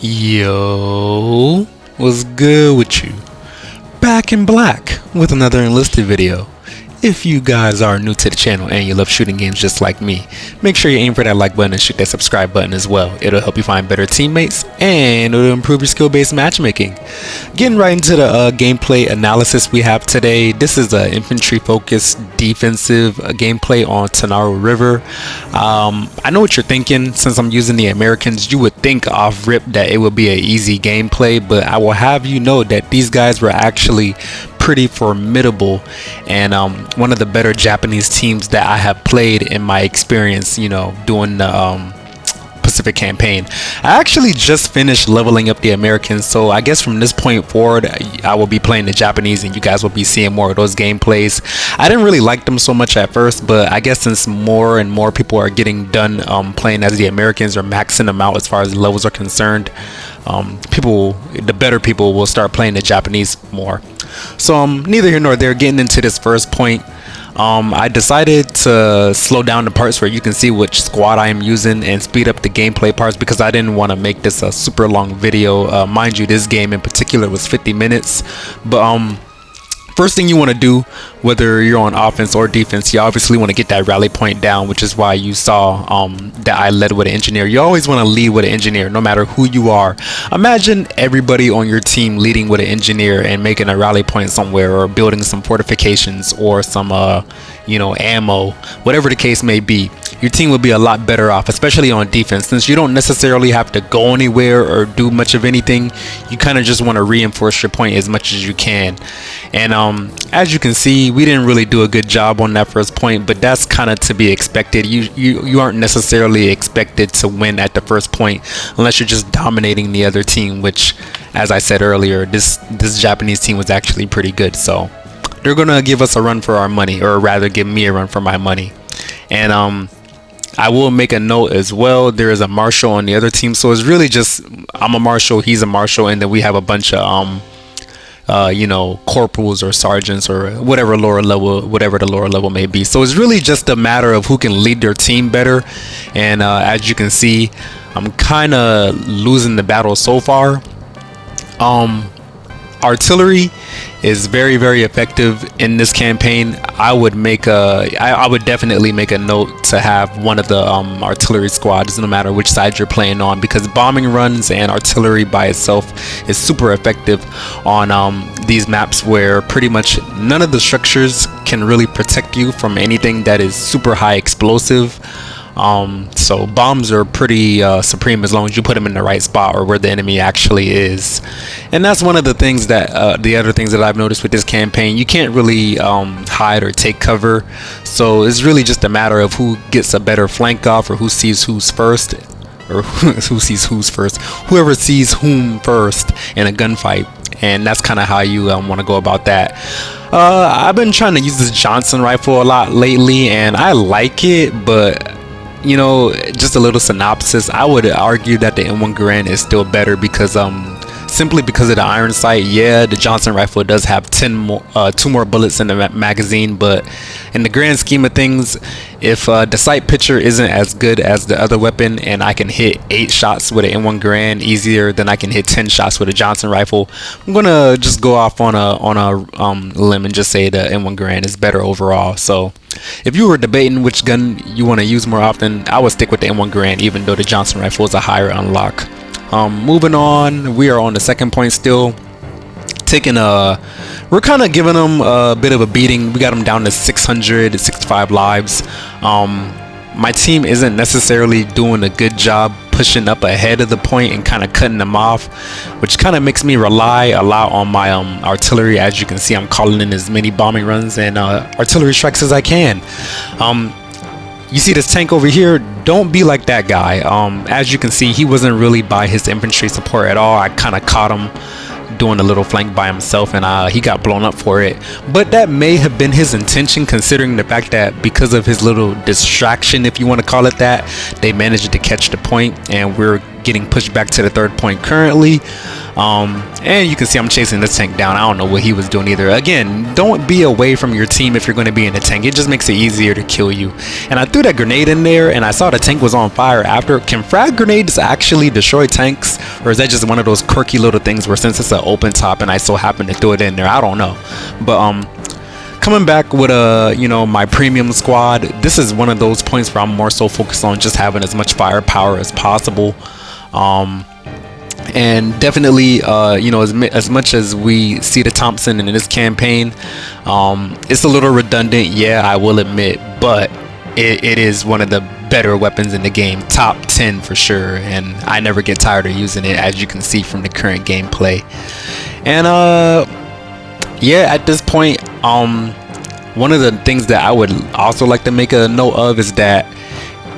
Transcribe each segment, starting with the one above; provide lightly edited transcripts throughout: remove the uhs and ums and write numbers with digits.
Yo, what's good with you? Back in black with another Enlisted video. If you guys are new to the channel and you love shooting games just like me, make sure you aim for that like button and shoot that subscribe button as well. It'll help you find better teammates and it'll improve your skill-based matchmaking. Getting right into the gameplay analysis we have today. This is an infantry-focused defensive gameplay on Ternaru River. I know what you're thinking. Since I'm using the Americans, you would think off rip that it would be an easy gameplay, but I will have you know that these guys were actually pretty formidable and one of the better Japanese teams that I have played in my experience, you know, doing the Pacific campaign. I actually just finished leveling up the Americans, so I guess from this point forward I will be playing the Japanese and you guys will be seeing more of those gameplays. I didn't really like them so much at first, but I guess since more and more people are getting done playing as the Americans or maxing them out as far as levels are concerned, the better people will start playing the Japanese more. So neither here nor there. Getting into this first point, I decided to slow down the parts where you can see which squad I am using and speed up the gameplay parts because I didn't want to make this a super long video. Mind you, this game in particular was 50 minutes, but first thing you want to do, whether you're on offense or defense, you obviously want to get that rally point down, which is why you saw that I led with an engineer. You always want to lead with an engineer, no matter who you are. Imagine everybody on your team leading with an engineer and making a rally point somewhere, or building some fortifications or some ammo, whatever the case may be. Your team will be a lot better off, especially on defense, since you don't necessarily have to go anywhere or do much of anything. You kind of just want to reinforce your point as much as you can. And as you can see, we didn't really do a good job on that first point, but that's kind of to be expected. You aren't necessarily expected to win at the first point unless you're just dominating the other team, which, as I said earlier, this Japanese team was actually pretty good. So they're gonna give us a run for our money, or rather give me a run for my money. And I will make a note as well, there is a marshal on the other team, so it's really just I'm a marshal, he's a marshal, and then we have a bunch of corporals or sergeants or whatever the lower level may be. So it's really just a matter of who can lead their team better. And as you can see, I'm kind of losing the battle so far. Artillery is very, very effective in this campaign. I would definitely make a note to have one of the artillery squads, no matter which side you're playing on, because bombing runs and artillery by itself is super effective on these maps where pretty much none of the structures can really protect you from anything that is super high explosive. So bombs are pretty supreme as long as you put them in the right spot or where the enemy actually is. And that's one of the things that the other things that I've noticed with this campaign. You can't really hide or take cover, so it's really just a matter of who gets a better flank off, or who sees who's first, or whoever sees whom first in a gunfight. And that's kind of how you want to go about that. I've been trying to use this Johnson rifle a lot lately and I like it, but you know, just a little synopsis, I would argue that the M1 Garand is still better because simply because of the iron sight. Yeah, the Johnson rifle does have 2 more bullets in the magazine, but in the grand scheme of things, if the sight picture isn't as good as the other weapon and I can hit 8 shots with an M1 Garand easier than I can hit 10 shots with a Johnson rifle, I'm gonna just go off on a limb and just say the M1 Garand is better overall. So if you were debating which gun you want to use more often, I would stick with the M1 Garand, even though the Johnson rifle is a higher unlock. Moving on, we are on the second point still. We're kind of giving them a bit of a beating. We got them down to 665 lives. My team isn't necessarily doing a good job pushing up ahead of the point and kind of cutting them off, which kind of makes me rely a lot on my artillery. As you can see, I'm calling in as many bombing runs and artillery strikes as I can. You see this tank over here? Don't be like that guy. As you can see, he wasn't really by his infantry support at all. I kind of caught him doing a little flank by himself and he got blown up for it, but that may have been his intention, considering the fact that because of his little distraction, if you want to call it that, they managed to catch the point and we're getting pushed back to the 3rd point currently. And you can see I'm chasing this tank down. I don't know what he was doing either. Again, don't be away from your team if you're going to be in a tank. It just makes it easier to kill you. And I threw that grenade in there, and I saw the tank was on fire after. Can frag grenades actually destroy tanks, or is that just one of those quirky little things where since it's an open top and I so happen to throw it in there? I don't know. But coming back with my premium squad, this is one of those points where I'm more so focused on just having as much firepower as possible. And definitely, as much as we see the Thompson in this campaign, it's a little redundant, yeah, I will admit, but it is one of the better weapons in the game, top 10 for sure, and I never get tired of using it, as you can see from the current gameplay. And yeah, at this point, one of the things that I would also like to make a note of is that,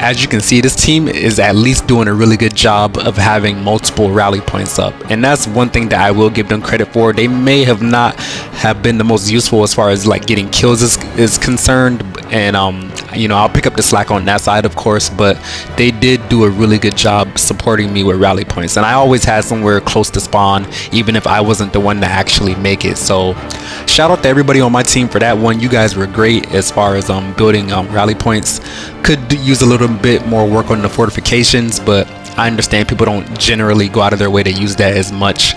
as you can see, this team is at least doing a really good job of having multiple rally points up, and that's one thing that I will give them credit for. They may have not have been the most useful as far as like getting kills is concerned, and I'll pick up the slack on that side, of course, but they did do a really good job supporting me with rally points, and I always had somewhere close to spawn, even if I wasn't the one to actually make it. So shout out to everybody on my team for that one. You guys were great as far as building rally points. Could use a little bit more work on the fortifications, but I understand people don't generally go out of their way to use that as much.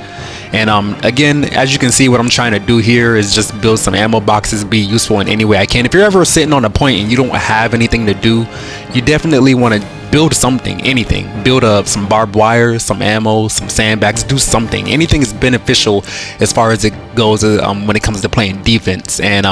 And again, as you can see, what I'm trying to do here is just build some ammo boxes, be useful in any way I can. If you're ever sitting on a point and you don't have anything to do, you definitely want to build something, anything. Build up some barbed wire, some ammo, some sandbags, do something. Anything is beneficial as far as it goes when it comes to playing defense. And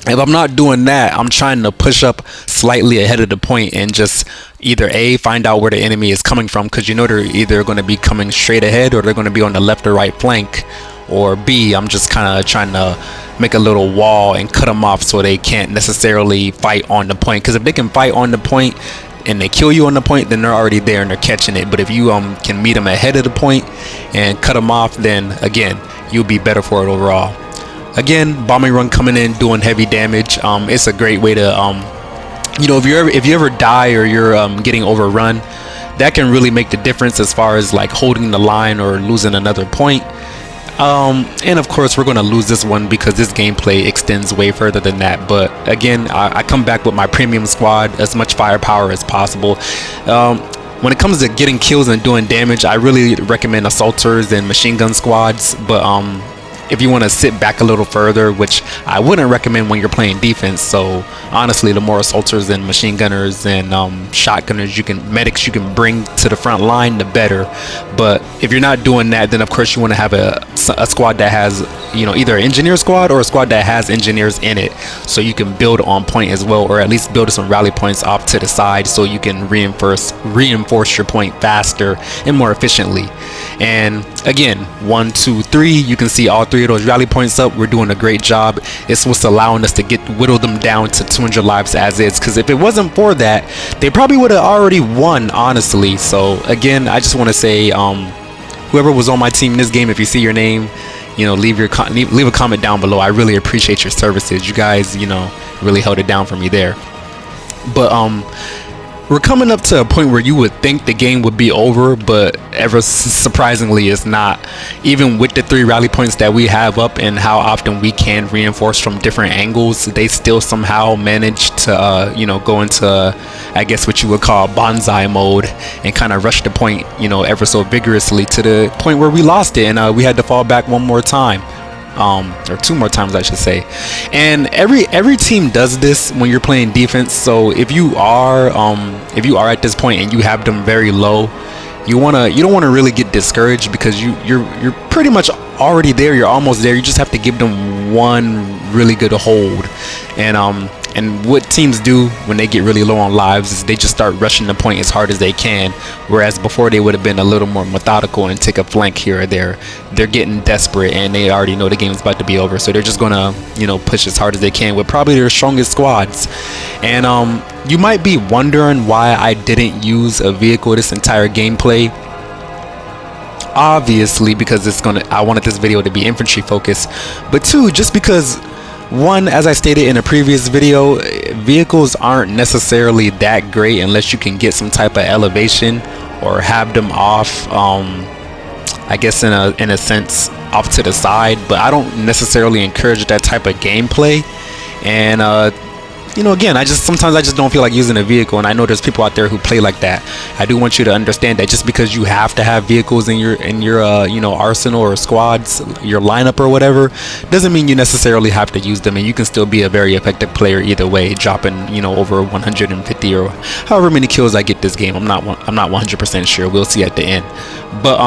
if I'm not doing that, I'm trying to push up slightly ahead of the point and just either A, find out where the enemy is coming from, because you know they're either going to be coming straight ahead or they're going to be on the left or right flank, or B, I'm just kind of trying to make a little wall and cut them off so they can't necessarily fight on the point. Because if they can fight on the point and they kill you on the point, then they're already there and they're catching it. But if you can meet them ahead of the point and cut them off, then again, you'll be better for it overall. Again, bombing run coming in, doing heavy damage. It's a great way to if you ever die or you're getting overrun, that can really make the difference as far as like holding the line or losing another point. And of course we're going to lose this one because this gameplay extends way further than that. But again, I come back with my premium squad, as much firepower as possible. When it comes to getting kills and doing damage, I really recommend assaulters and machine gun squads. But if you want to sit back a little further, which I wouldn't recommend when you're playing defense. So honestly, the more assaulters and machine gunners and shotgunners medics you can bring to the front line, the better. But if you're not doing that, then of course you want to have a squad that has, either an engineer squad or a squad that has engineers in it, so you can build on point as well, or at least build some rally points off to the side so you can reinforce your point faster and more efficiently. And again, 1, 2, 3, you can see all 3 of those rally points up. We're doing a great job. It's what's allowing us to whittle them down to 200 lives as is, because if it wasn't for that, they probably would have already won, honestly. So again, I just want to say, whoever was on my team in this game, if you see your name, leave a comment down below. I really appreciate your services. You guys, really held it down for me there. But we're coming up to a point where you would think the game would be over, but ever surprisingly it's not. Even with the 3 rally points that we have up and how often we can reinforce from different angles, they still somehow manage to go into, I guess what you would call bonsai mode, and kind of rush the point ever so vigorously to the point where we lost it, and we had to fall back one more time. Or 2 more times I should say. And every team does this when you're playing defense. So if you are at this point and you have them very low, you don't want to really get discouraged, because you're pretty much already there. You're almost there. You just have to give them one really good hold. And what teams do when they get really low on lives is they just start rushing the point as hard as they can, whereas before they would have been a little more methodical and take a flank here or there. They're getting desperate and they already know the game's about to be over, so they're just gonna push as hard as they can with probably their strongest squads. And you might be wondering why I didn't use a vehicle this entire gameplay. Obviously because I wanted this video to be infantry focused, but 2, just because, 1, as I stated in a previous video, vehicles aren't necessarily that great unless you can get some type of elevation or have them off, I guess in a sense off to the side, but I don't necessarily encourage that type of gameplay. And you know, again, sometimes I just don't feel like using a vehicle, and I know there's people out there who play like that. I do want you to understand that just because you have to have vehicles in your you know, arsenal or squads, your lineup or whatever, doesn't mean you necessarily have to use them, and you can still be a very effective player either way, dropping, you know, over 150 or however many kills I get this game. I'm not 100% sure. We'll see at the end. But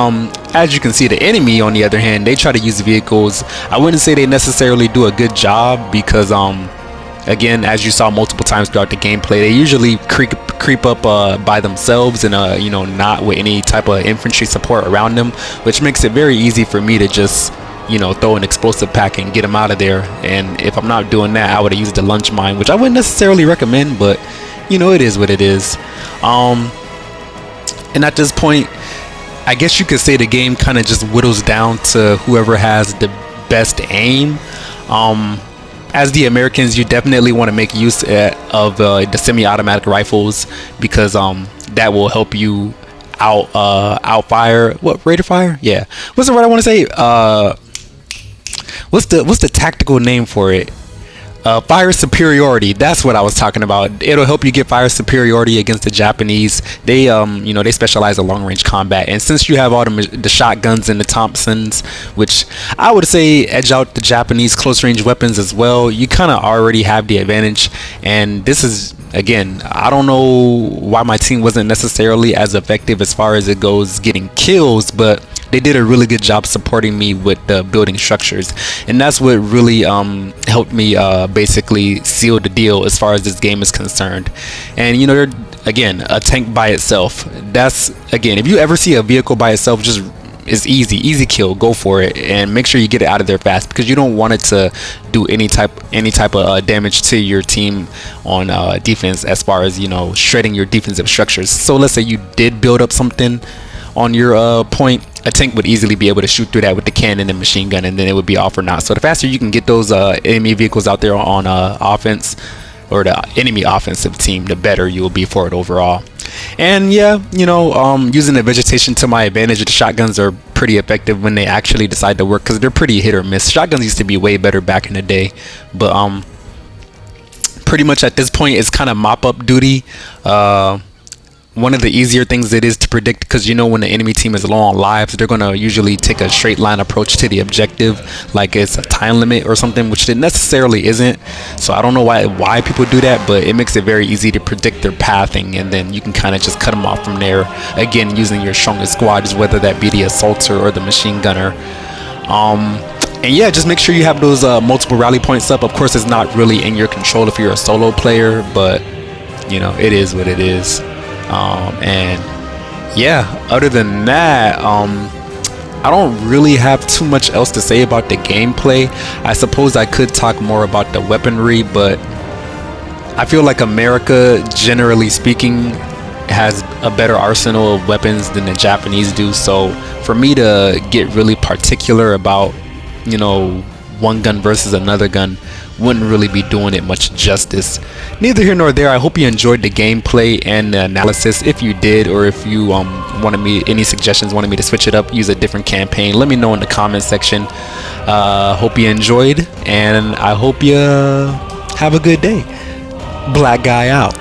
as you can see, the enemy on the other hand, they try to use vehicles. I wouldn't say they necessarily do a good job because again, as you saw multiple times throughout the gameplay, they usually creep up by themselves and you know, not with any type of infantry support around them, which makes it very easy for me to just, you know, throw an explosive pack and get them out of there. And if I'm not doing that, I would have used the lunge mine, which I wouldn't necessarily recommend, but you know, it is what it is. And at this point, I guess you could say the game kind of just whittles down to whoever has the best aim. As the Americans, you definitely want to make use of the semi-automatic rifles, because that will help you outfire, what, rate of fire? Yeah. What's the word I want to say? What's the tactical name for it? Fire superiority. That's what I was talking about. It'll help you get fire superiority against the Japanese. They you know, they specialize in long range combat, and since you have all the shotguns and the Thompsons, which I would say edge out the Japanese close range weapons as well, you kind of already have the advantage. And this is, again, I don't know why my team wasn't necessarily as effective as far as it goes getting kills, but they did a really good job supporting me with the building structures, and that's what really helped me basically seal the deal as far as this game is concerned. And you know, again, a tank by itself, that's, again, if you ever see a vehicle by itself, just is easy kill, go for it, and make sure you get it out of there fast, because you don't want it to do any type of damage to your team on defense, as far as, you know, shredding your defensive structures. So let's say you did build up something on your point, a tank would easily be able to shoot through that with the cannon and machine gun, and then it would be off or not. So the faster you can get those enemy vehicles out there on offense, or the enemy offensive team, the better you will be for it overall. And yeah, you know, using the vegetation to my advantage, the shotguns are pretty effective when they actually decide to work, because they're pretty hit or miss. Shotguns used to be way better back in the day, but pretty much at this point it's kind of mop-up duty. One of the easier things it is to predict, because you know, when the enemy team is low on lives, they're going to usually take a straight line approach to the objective, like it's a time limit or something, which it necessarily isn't. So I don't know why people do that, but it makes it very easy to predict their pathing, and then you can kind of just cut them off from there, again using your strongest squads, whether that be the assaulter or the machine gunner. And yeah, just make sure you have those multiple rally points up. Of course, it's not really in your control if you're a solo player, but you know, it is what it is. And yeah, other than that, I don't really have too much else to say about the gameplay. I suppose I could talk more about the weaponry, but I feel like America, generally speaking, has a better arsenal of weapons than the Japanese do. So for me to get really particular about, you know, one gun versus another gun wouldn't really be doing it much justice. Neither here nor there. I hope you enjoyed the gameplay and the analysis. If you did, or if you wanted me, any suggestions, wanted me to switch it up, use a different campaign, let me know in the comment section. Hope you enjoyed, and I hope you have a good day. Black guy out.